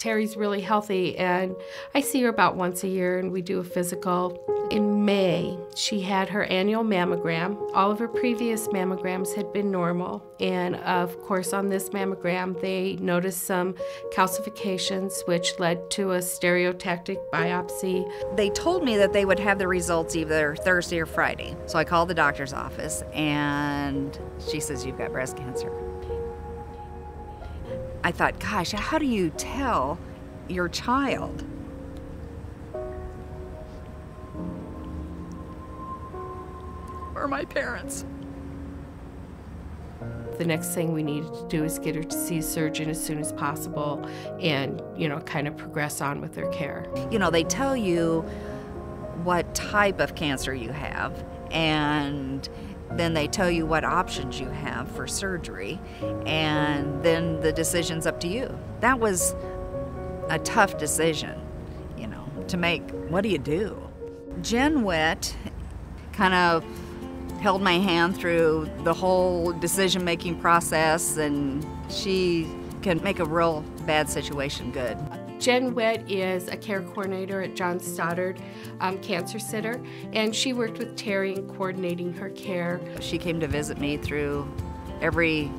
Terri's really healthy, and I see her about once a year, and we do a physical. In May, she had her annual mammogram. All of her previous mammograms had been normal, and of course on this mammogram they noticed some calcifications, which led to a stereotactic biopsy. They told me that they would have the results either Thursday or Friday. So I called the doctor's office, and she says, "You've got breast cancer." I thought, gosh, how do you tell your child? Or my parents? The next thing we needed to do is get her to see a surgeon as soon as possible and, kind of progress on with her care. They tell you what type of cancer you have, and then they tell you what options you have for surgery, and then the decision's up to you. That was a tough decision, to make. What do you do? Jen Witt kind of held my hand through the whole decision-making process, and she can make a real bad situation good. Jen Witt is a care coordinator at Stoddard Cancer Center, and she worked with Terri in coordinating her care. She came to visit me through every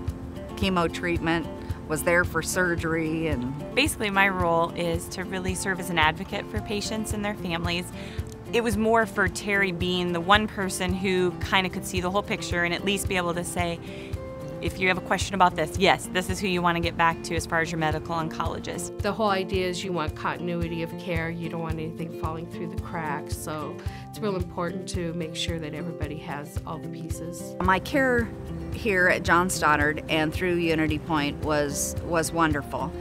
chemo treatment, was there for surgery, and basically my role is to really serve as an advocate for patients and their families. It was more for Terri being the one person who kind of could see the whole picture and at least be able to say, if you have a question about this, yes, this is who you want to get back to as far as your medical oncologist. The whole idea is you want continuity of care. You don't want anything falling through the cracks. So it's real important to make sure that everybody has all the pieces. My care here at Stoddard and through UnityPoint was wonderful.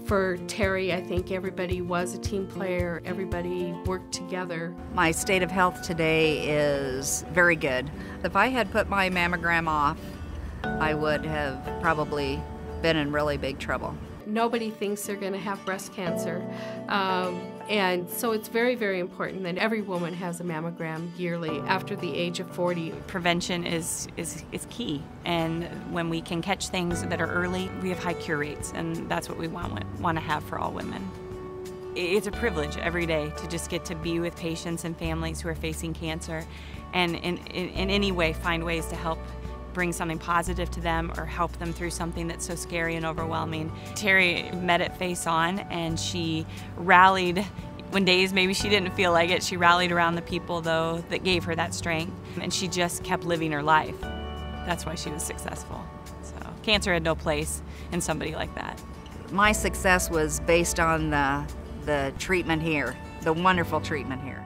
For Terri, I think everybody was a team player. Everybody worked together. My state of health today is very good. If I had put my mammogram off, I would have probably been in really big trouble. Nobody thinks they're going to have breast cancer, and so it's very, very important that every woman has a mammogram yearly after the age of 40. Prevention is key, and when we can catch things that are early, we have high cure rates, and that's what we want to have for all women. It's a privilege every day to just get to be with patients and families who are facing cancer, and in any way find ways to help bring something positive to them or help them through something that's so scary and overwhelming. Terri met it face on, and she rallied when days maybe she didn't feel like it. She rallied around the people, though, that gave her that strength, and she just kept living her life. That's why she was successful. So cancer had no place in somebody like that. My success was based on the treatment here, the wonderful treatment here.